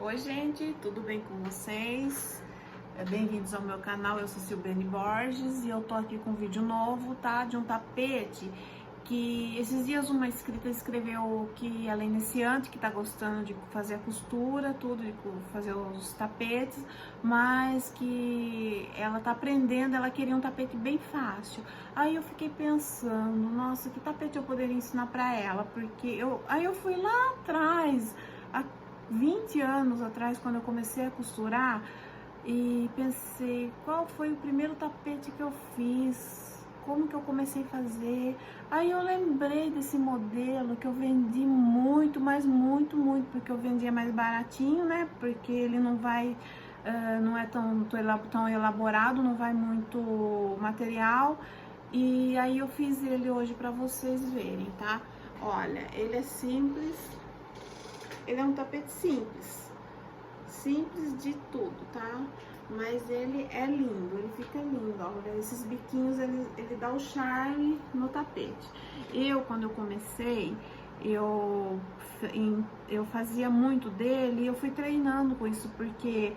Oi gente, tudo bem com vocês? Bem-vindos ao meu canal, eu sou Silbene Borges e eu tô aqui com um vídeo novo, tá? De um tapete que esses dias uma inscrita escreveu que ela é iniciante, que tá gostando de fazer a costura, tudo, de fazer os tapetes, mas que ela tá aprendendo, ela queria um tapete bem fácil. Aí eu fiquei pensando, nossa, que tapete eu poderia ensinar pra ela, porque eu fui lá atrás, 20 anos atrás, quando eu comecei a costurar, e pensei, qual foi o primeiro tapete que eu fiz? Como que eu comecei a fazer? Aí eu lembrei desse modelo que eu vendi muito, mas muito, porque eu vendia mais baratinho, né? Porque ele não vai, não é tão elaborado, não vai muito material. E aí eu fiz ele hoje pra vocês verem, tá? Olha, ele é simples. Ele é um tapete simples de tudo, tá? Mas ele é lindo, ele fica lindo, olha, esses biquinhos, ele dá o charme no tapete. Quando eu comecei, eu fazia muito dele e eu fui treinando com isso, porque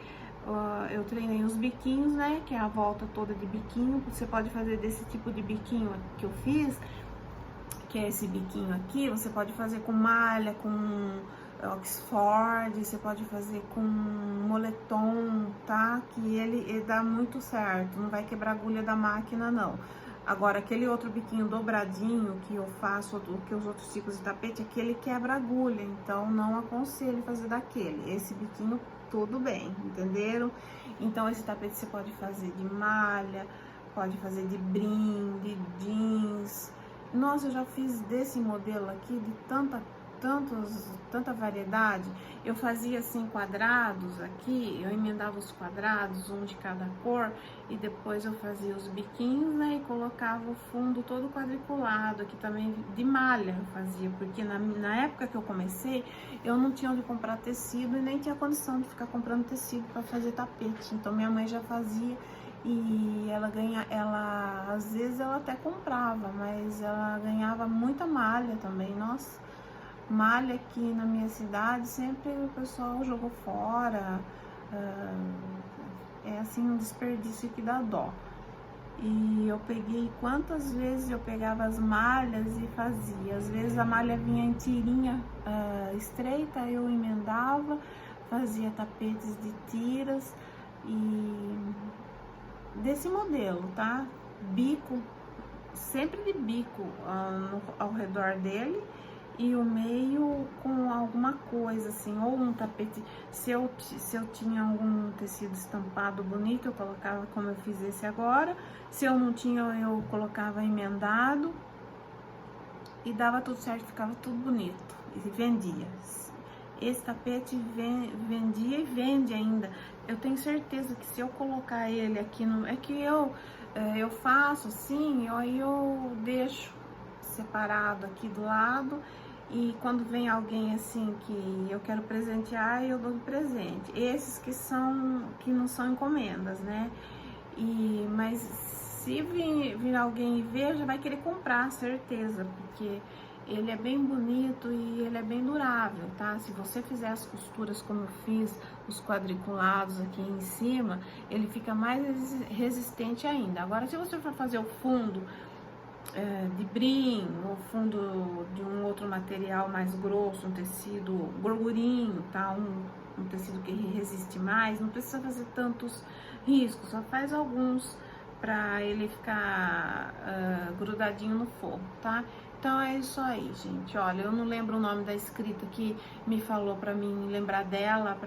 eu treinei os biquinhos, né, que é a volta toda de biquinho. Você pode fazer desse tipo de biquinho que eu fiz, que é esse biquinho aqui, você pode fazer com malha, com Oxford, você pode fazer com moletom, tá? Que ele dá muito certo, não vai quebrar a agulha da máquina, não. Agora, aquele outro biquinho dobradinho que eu faço, que os outros tipos de tapete, aquele quebra a agulha, então não aconselho fazer daquele. Esse biquinho, tudo bem, entenderam? Então, esse tapete você pode fazer de malha, pode fazer de brim, de jeans. Nossa, eu já fiz desse modelo aqui de tanta variedade. Eu fazia assim quadrados aqui, eu emendava os quadrados, um de cada cor, e depois eu fazia os biquinhos, né, e colocava o fundo todo quadriculado, aqui também de malha eu fazia, porque na época que eu comecei, eu não tinha onde comprar tecido e nem tinha condição de ficar comprando tecido para fazer tapete, então minha mãe já fazia. E às vezes ela até comprava, mas ela ganhava muita malha também. Nossa, malha aqui na minha cidade sempre o pessoal jogou fora, é assim um desperdício que dá dó. E eu peguei, quantas vezes eu pegava as malhas e fazia. Às vezes a malha vinha em tirinha estreita, eu emendava, fazia tapetes de tiras e desse modelo, tá? Bico, sempre de bico ao redor dele, e o meio com alguma coisa assim, ou um tapete. Se eu tinha algum tecido estampado bonito, eu colocava como eu fiz esse agora. Se eu não tinha, eu colocava emendado e dava tudo certo, ficava tudo bonito e vendia. Esse tapete vendia e vende ainda. Eu tenho certeza que se eu colocar ele aqui no... É que eu faço assim, aí eu deixo separado aqui do lado, e quando vem alguém assim que eu quero presentear, eu dou de presente. Esses que não são encomendas, né? Mas se vir alguém e ver, já vai querer comprar, certeza, porque ele é bem bonito e ele é bem durável, tá? Se você fizer as costuras como eu fiz, os quadriculados aqui em cima, ele fica mais resistente ainda. Agora, se você for fazer o fundo de brim, ou fundo de um outro material mais grosso, um tecido gorgurinho, tá? Um tecido que resiste mais, não precisa fazer tantos riscos, só faz alguns para ele ficar grudadinho no forro, tá? Então é isso aí, gente. Olha, eu não lembro o nome da inscrita que me falou para mim lembrar dela,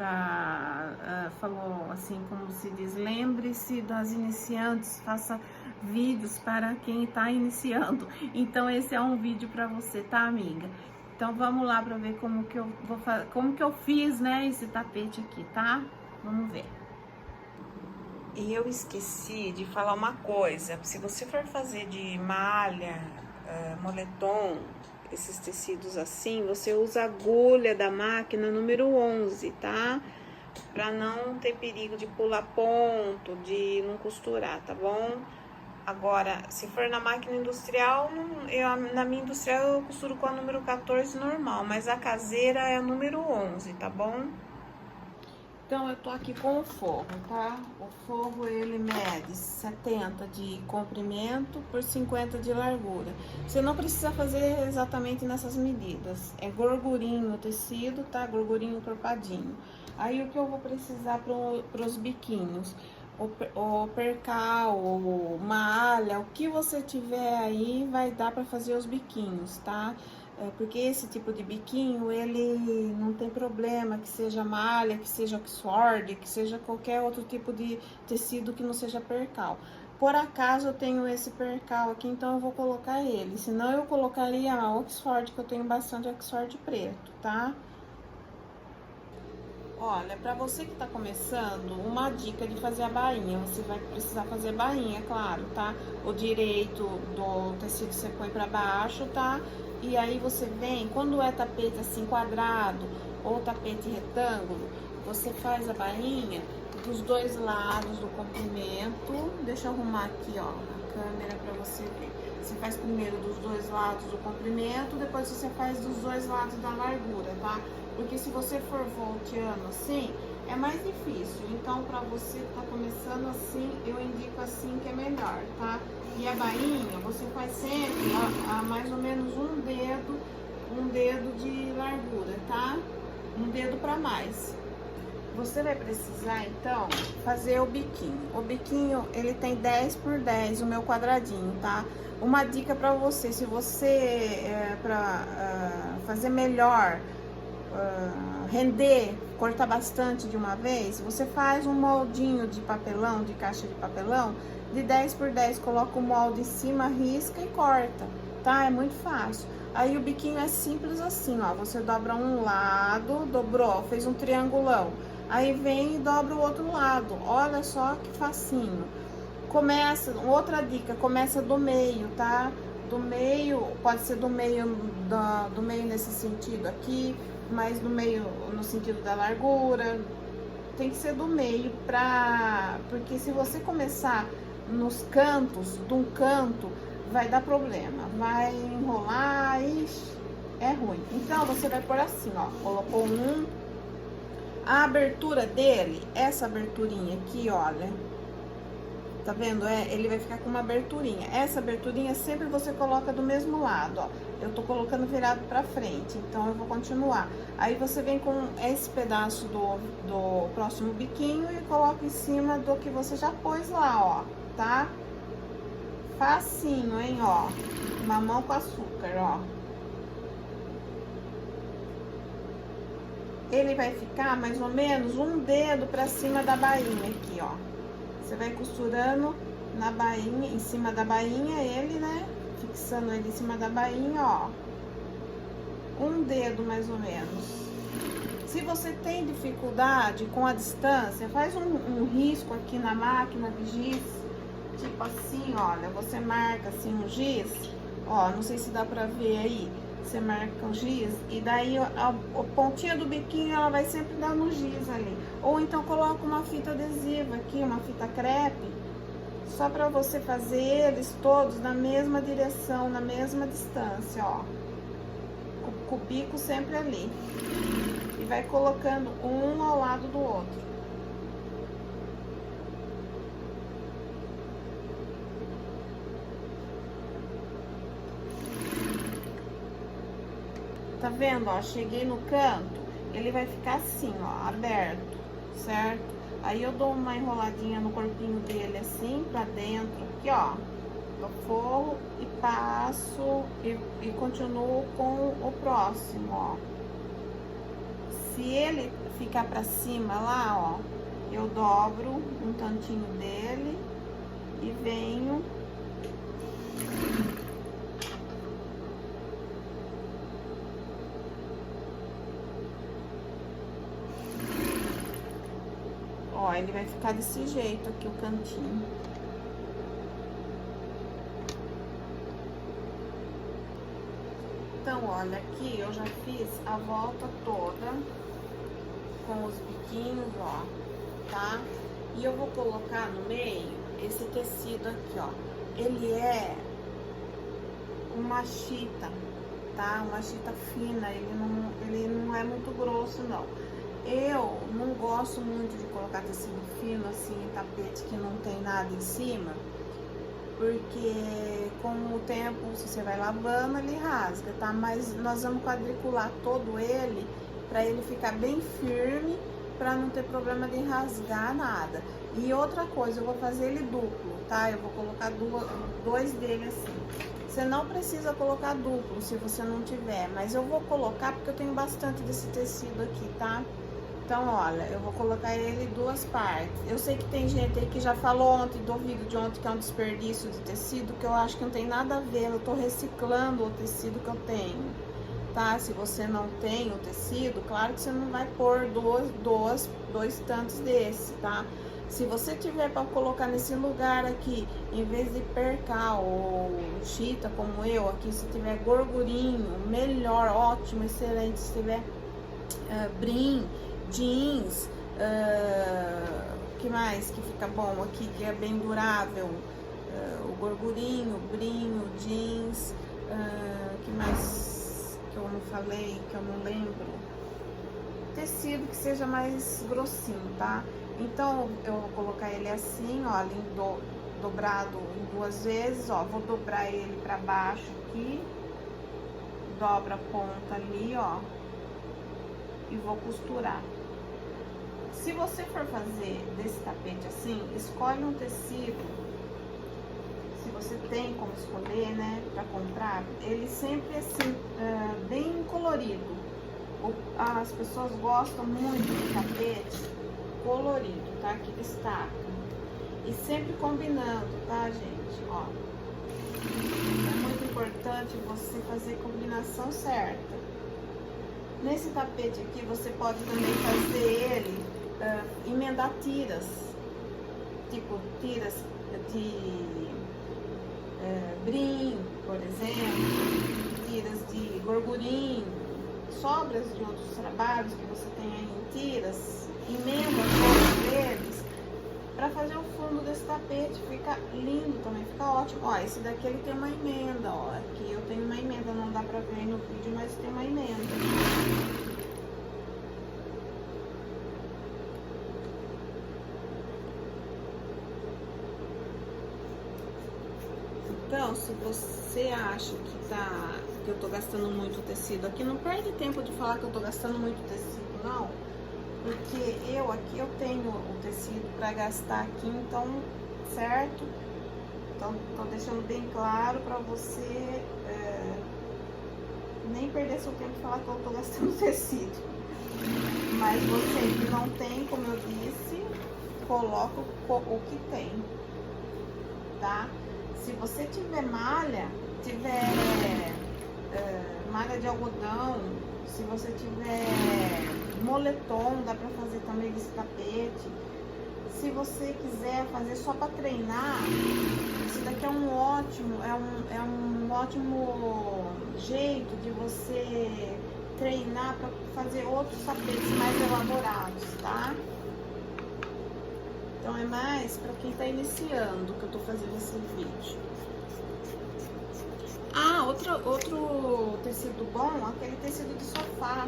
falou assim, como se diz, lembre-se das iniciantes, faça vídeos para quem está iniciando. Então esse é um vídeo para você, tá, amiga? Então vamos lá para ver como que eu fiz, né, esse tapete aqui, tá? Vamos ver. E eu esqueci de falar uma coisa. Se você for fazer de malha, moletom, esses tecidos assim, você usa a agulha da máquina número 11, tá? Pra não ter perigo de pular ponto, de não costurar, tá bom? Agora, se for na máquina industrial, na minha industrial eu costuro com a número 14 normal, mas a caseira é a número 11, tá bom? Então, eu tô aqui com o forro, tá? O forro, ele mede 70 de comprimento por 50 de largura. Você não precisa fazer exatamente nessas medidas. É gorgurinho o tecido, tá? Gorgurinho encorpadinho. Aí, o que eu vou precisar para os biquinhos? O percal, ou malha, o que você tiver aí, vai dar para fazer os biquinhos, tá? Porque esse tipo de biquinho, ele não tem problema que seja malha, que seja Oxford, que seja qualquer outro tipo de tecido que não seja percal. Por acaso eu tenho esse percal aqui, então eu vou colocar ele. Senão eu colocaria a Oxford, que eu tenho bastante Oxford preto, tá? Olha, para você que tá começando, uma dica de fazer a bainha. Você vai precisar fazer bainha, claro, tá? O direito do tecido você põe para baixo, tá? E aí você vem, quando é tapete assim quadrado ou tapete retângulo, você faz a bainha dos dois lados do comprimento. Deixa eu arrumar aqui, ó, a câmera para você ver. Você faz primeiro dos dois lados do comprimento, depois você faz dos dois lados da largura, tá? Porque se você for volteando assim, é mais difícil. Então, pra você que tá começando assim, eu indico assim que é melhor, tá? E a bainha, você faz sempre a mais ou menos um dedo de largura, tá? Um dedo pra mais. Você vai precisar, então, fazer o biquinho. O biquinho, ele tem 10 por 10, o meu quadradinho, tá? Uma dica pra você, se você, fazer melhor, render, cortar bastante de uma vez, você faz um moldinho de papelão, de caixa de papelão, de 10 por 10, coloca o molde em cima, risca e corta, tá? É muito fácil. Aí o biquinho é simples assim, ó, você dobra um lado, dobrou, fez um triangulão, aí vem e dobra o outro lado, olha só que facinho. Começa, outra dica, começa do meio, tá? Do meio, pode ser do meio nesse sentido aqui, mas do meio no sentido da largura. Tem que ser do meio porque se você começar nos cantos, de um canto, vai dar problema, vai enrolar, ixi, é ruim. Então, você vai pôr assim, ó, colocou a abertura dele, essa aberturinha aqui, olha, tá vendo? Ele vai ficar com uma aberturinha. Essa aberturinha sempre você coloca do mesmo lado, ó. Eu tô colocando virado pra frente, então eu vou continuar. Aí você vem com esse pedaço do próximo biquinho e coloca em cima do que você já pôs lá, ó, tá? Facinho, hein, ó. Mamão com açúcar, ó. Ele vai ficar mais ou menos um dedo pra cima da bainha aqui, ó. Você vai costurando na bainha, em cima da bainha, ele, né? Fixando ele em cima da bainha, ó. Um dedo mais ou menos. Se você tem dificuldade com a distância, faz um risco aqui na máquina de giz. Tipo assim, olha, você marca assim um giz. Ó, não sei se dá pra ver aí. Você marca o giz e daí a pontinha do biquinho ela vai sempre dar no giz ali. Ou então coloca uma fita adesiva aqui, uma fita crepe, só para você fazer eles todos na mesma direção, na mesma distância, ó. Com o bico sempre ali. E vai colocando um ao lado do outro. Tá vendo, ó? Cheguei no canto, ele vai ficar assim, ó, aberto, certo? Aí eu dou uma enroladinha no corpinho dele assim, pra dentro, aqui, ó, do forro, e passo e continuo com o próximo, ó. Se ele ficar pra cima lá, ó, eu dobro um tantinho dele e venho... Ó, ele vai ficar desse jeito aqui, o cantinho. Então, olha, aqui eu já fiz a volta toda com os biquinhos, ó, tá? E eu vou colocar no meio esse tecido aqui, ó. Ele é uma chita, tá? Uma chita fina, ele não é muito grosso, não. Eu não gosto muito de colocar tecido fino assim em tapete que não tem nada em cima, porque com o tempo, se você vai lavando, ele rasga, tá? Mas nós vamos quadricular todo ele para ele ficar bem firme, para não ter problema de rasgar nada. E outra coisa, eu vou fazer ele duplo, tá? Eu vou colocar dois dele assim. Você não precisa colocar duplo se você não tiver, mas eu vou colocar porque eu tenho bastante desse tecido aqui, tá? Então, olha, eu vou colocar ele em duas partes. Eu sei que tem gente aí que já falou ontem, do vídeo de ontem, que é um desperdício de tecido, que eu acho que não tem nada a ver. Eu tô reciclando o tecido que eu tenho, tá? Se você não tem o tecido, claro que você não vai pôr dois tantos desse, tá? Se você tiver para colocar nesse lugar aqui, em vez de percal ou chita, como eu aqui, se tiver gorgurinho, melhor, ótimo, excelente. Se tiver brim, jeans, que mais que fica bom aqui, que é bem durável, o gorgurinho, brinho, jeans, que mais que eu não falei, que eu não lembro, tecido que seja mais grossinho, tá? Então eu vou colocar ele assim, ó, dobrado em duas vezes, ó, vou dobrar ele pra baixo aqui, dobra a ponta ali, ó, e vou costurar. Se você for fazer desse tapete assim, escolhe um tecido, se você tem como escolher, né, pra comprar, ele sempre assim, bem colorido. As pessoas gostam muito de tapete colorido, tá, que destaca. E sempre combinando, tá, gente, ó. É muito importante você fazer combinação certa. Nesse tapete aqui, você pode também fazer ele, emendar tiras, tipo tiras de brim, por exemplo, tiras de gorgurinho, sobras de outros trabalhos que você tem aí em tiras, emenda todos eles para fazer o fundo desse tapete. Fica lindo também, fica ótimo. Ó, esse daqui ele tem uma emenda, ó, aqui eu tenho uma emenda, não dá pra ver no vídeo, mas tem uma emenda. Então, se você acha que eu tô gastando muito tecido aqui, não perde tempo de falar que eu tô gastando muito tecido, não. Porque eu tenho o tecido pra gastar aqui, então, certo? Então, tô deixando bem claro pra você nem perder seu tempo de falar que eu tô gastando tecido. Mas você que não tem, como eu disse, coloca o que tem, tá? Se você tiver malha, malha de algodão, se você tiver moletom, dá pra fazer também desse tapete. Se você quiser fazer só pra treinar, esse daqui é um ótimo jeito de você treinar pra fazer outros tapetes mais elaborados, tá? Então é mais pra quem tá iniciando que eu tô fazendo esse vídeo. Ah, outro tecido bom, aquele tecido de sofá,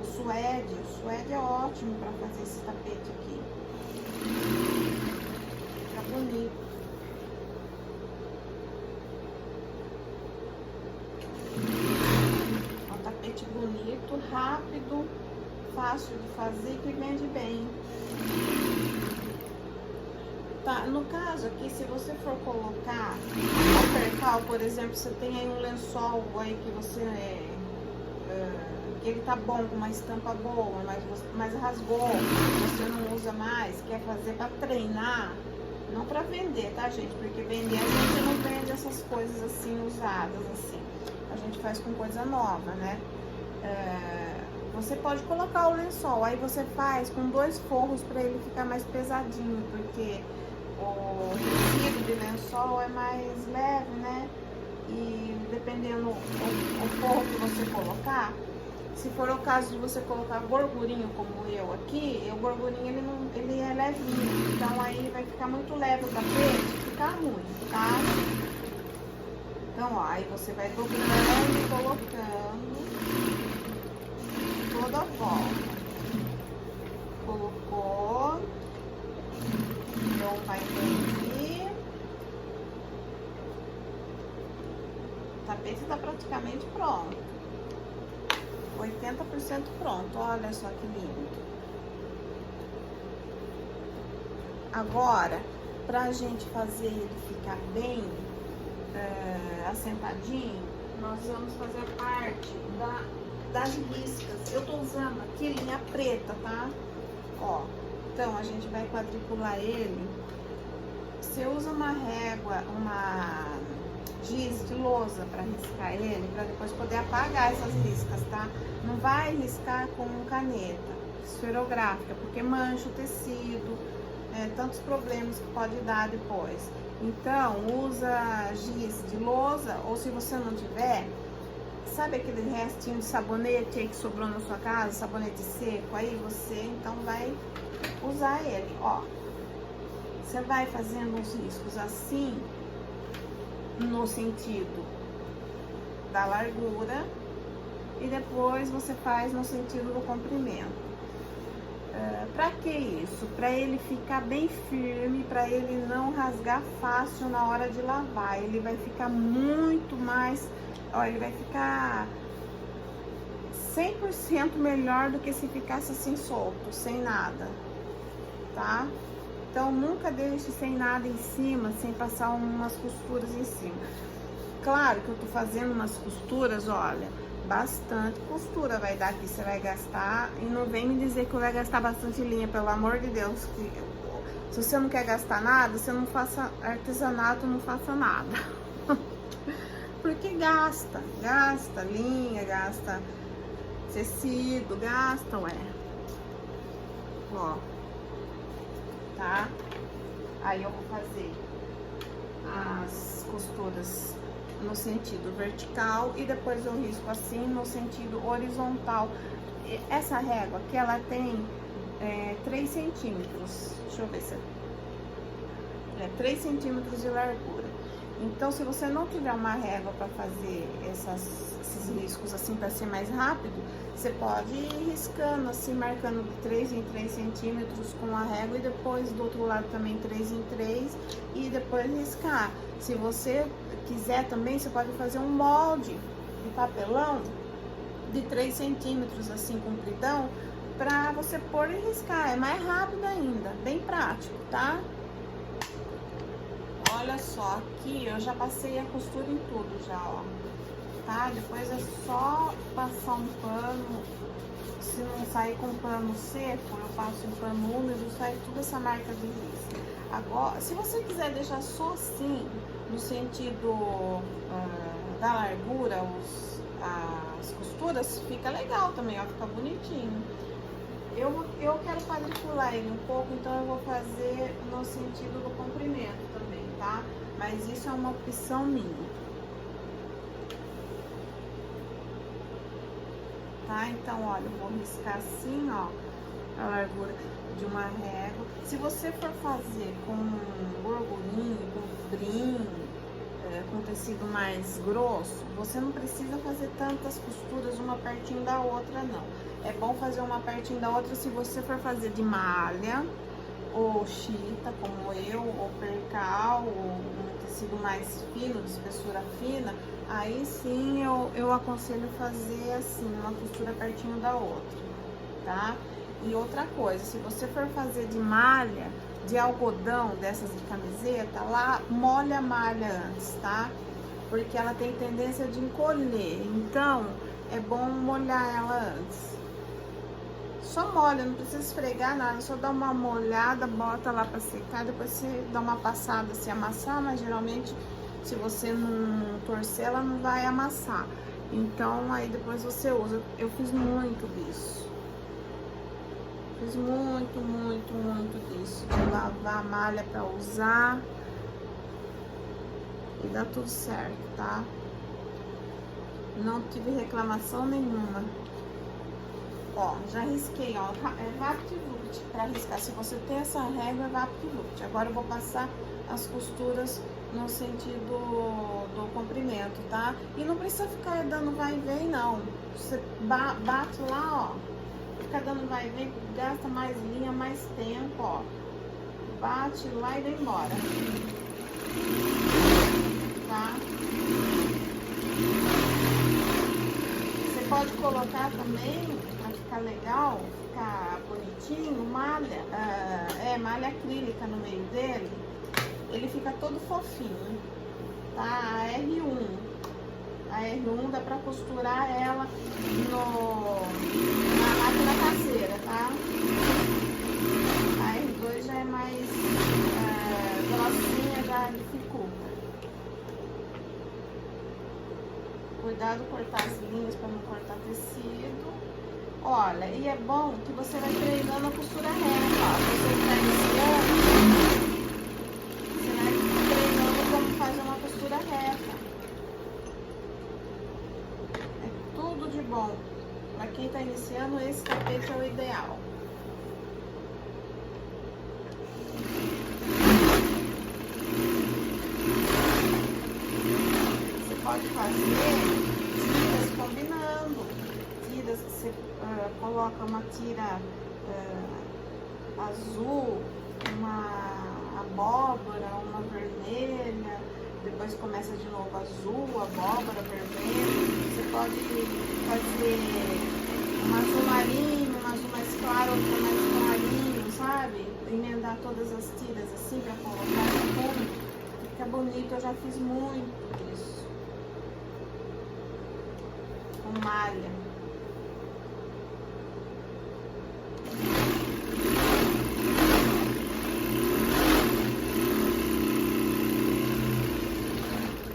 o suede. O suede é ótimo pra fazer esse tapete aqui. Fica bonito. É um tapete bonito, rápido, fácil de fazer e que vende bem. Tá, no caso aqui, se você for colocar o percal, por exemplo, você tem aí um lençol aí que você que ele tá bom, com uma estampa boa, mas rasgou, você não usa mais, quer fazer pra treinar, não pra vender, tá, gente? Porque vender, a gente não vende essas coisas assim, usadas, assim. A gente faz com coisa nova, né? Você pode colocar o lençol, aí você faz com 2 forros pra ele ficar mais pesadinho, porque o tecido de lençol é mais leve, né? E dependendo o forro que você colocar, se for o caso de você colocar gorgurinho como eu aqui, o gorgurinho ele é levinho, então aí vai ficar muito leve o tapete, fica ruim, tá? Então, ó, aí você vai dobrando e colocando toda a volta. Então, vai ter aqui. O tapete tá praticamente pronto. 80% pronto, olha só que lindo. Agora, pra gente fazer ele ficar bem assentadinho, nós vamos fazer parte das riscas. Eu tô usando aqui linha preta, tá? Ó, então a gente vai quadricular ele. Você usa uma régua, uma giz de lousa para riscar ele, para depois poder apagar essas riscas, tá? Não vai riscar com caneta esferográfica, porque mancha o tecido, tantos problemas que pode dar depois. Então, usa giz de lousa, ou se você não tiver, sabe aquele restinho de sabonete aí que sobrou na sua casa, sabonete seco, aí você então vai usar ele, ó. Você vai fazendo uns riscos assim, no sentido da largura, e depois você faz no sentido do comprimento. Pra que isso? Pra ele ficar bem firme, pra ele não rasgar fácil na hora de lavar. Ele vai ficar muito mais, ó, ele vai ficar 100% melhor do que se ficasse assim solto, sem nada, tá? Então, nunca deixe sem nada em cima, sem passar umas costuras em cima. Claro que eu tô fazendo umas costuras, olha, bastante costura vai dar aqui, você vai gastar. E não vem me dizer que eu vai gastar bastante linha, pelo amor de Deus. Que, se você não quer gastar nada, você não faça artesanato, não faça nada. Porque gasta linha, gasta tecido, gasta, ué. Ó. Tá? Aí eu vou fazer as costuras no sentido vertical e depois eu risco assim no sentido horizontal. Essa régua aqui, ela tem 3 centímetros, deixa eu ver se 3 centímetros de largura. Então, se você não tiver uma régua para fazer esses riscos assim para ser mais rápido, você pode ir riscando assim, marcando de 3 em 3 centímetros com a régua e depois do outro lado também 3 em 3 e depois riscar. Se você quiser também, você pode fazer um molde de papelão de 3 centímetros assim, compridão, para você pôr e riscar. É mais rápido ainda, bem prático, tá? Olha só, aqui eu já passei a costura em tudo já, ó, tá? Depois é só passar um pano, se não sair com pano seco, eu passo um pano úmido, sai toda essa marca de risco. Agora, se você quiser deixar só assim, no sentido da largura, as costuras, fica legal também, ó, fica bonitinho. Eu quero quadricular ele um pouco, então eu vou fazer no sentido do comprimento também, tá? Mas isso é uma opção minha. Tá? Então, olha, eu vou riscar assim, ó, a largura de uma régua. Se você for fazer com gorgurinho, com brim, com tecido mais grosso, você não precisa fazer tantas costuras uma pertinho da outra, não. É bom fazer uma pertinho da outra se você for fazer de malha, ou chita, como eu, ou percal, ou um tecido mais fino, de espessura fina, aí sim eu aconselho fazer assim, uma costura pertinho da outra, tá? E outra coisa, se você for fazer de malha, de algodão, dessas de camiseta, lá molha a malha antes, tá? Porque ela tem tendência de encolher, então é bom molhar ela antes. Só molha, não precisa esfregar nada, só dá uma molhada, bota lá pra secar, depois você dá uma passada, se amassar, mas geralmente se você não torcer, ela não vai amassar. Então aí depois você usa. Eu fiz muito disso. Fiz muito disso, de lavar a malha pra usar e dá tudo certo, tá? Não tive reclamação nenhuma. Ó, já risquei, ó, é VaptVupt pra riscar. Se você tem essa régua, é VaptVupt. Agora eu vou passar as costuras no sentido do comprimento, tá? E não precisa ficar dando vai e vem, não. Você bate lá, ó. Fica dando vai e vem, gasta mais linha, mais tempo, ó. bate lá e vai embora, tá? Você pode colocar também, pra ficar legal, ficar bonitinho, malha, malha acrílica no meio dele, ele fica todo fofinho, tá? A R1 dá pra costurar ela na máquina caseira, tá? A R2 já é mais grossinha, já dificulta. Cuidado cortar as linhas para não cortar tecido. Olha, e é bom que você vai treinando a costura reta, ó. Você está iniciando, você vai treinando como fazer uma costura reta. É tudo de bom. Para quem está iniciando, esse tapete é o ideal. Você pode fazer tiras combinando. Tiras que você coloca uma tira azul, uma abóbora, uma vermelha, depois começa de novo azul, abóbora, vermelho. Você pode fazer um azul marinho, um azul mais claro, outro mais clarinho, sabe? Emendar todas as tiras assim pra colocar no fundo. Fica bonito, eu já fiz muito isso. Com malha.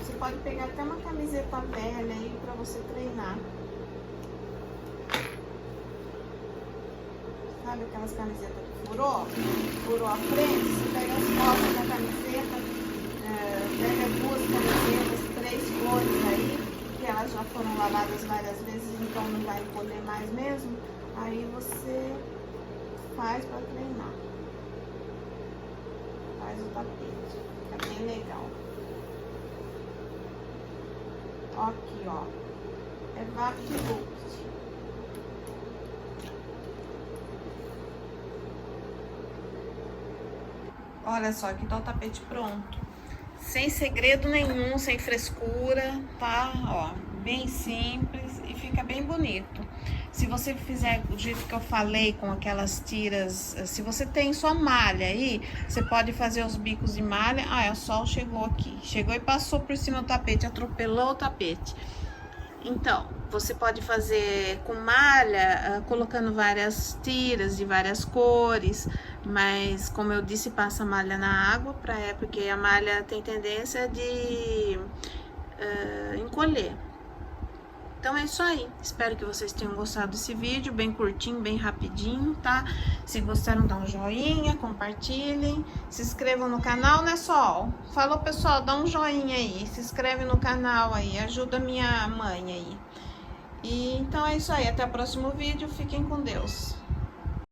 Você pode pegar até uma camiseta velha aí pra você treinar. Sabe aquelas camisetas que furou a frente? Você pega as costas da camiseta, pega 2 camisetas, 3 cores aí, que elas já foram lavadas várias vezes, então não vai encolher mais mesmo. Aí você faz pra treinar. Faz o tapete, fica bem legal. Ó aqui, ó. É VaptLook. Olha só, aqui tá o tapete pronto. Sem segredo nenhum, sem frescura, tá? Ó, bem simples e fica bem bonito. Se você fizer do jeito que eu falei, com aquelas tiras, se você tem só malha aí, você pode fazer os bicos de malha. Ah, o sol chegou aqui. Chegou e passou por cima do tapete, atropelou o tapete. Então, você pode fazer com malha, colocando várias tiras de várias cores, mas como eu disse, passa a malha na água, porque a malha tem tendência de encolher. Então é isso aí, espero que vocês tenham gostado desse vídeo, bem curtinho, bem rapidinho, tá? Se gostaram, dá um joinha, compartilhem, se inscrevam no canal, né, Sol? Falou, pessoal, dá um joinha aí, se inscreve no canal aí, ajuda minha mãe aí. E então é isso aí, até o próximo vídeo, fiquem com Deus.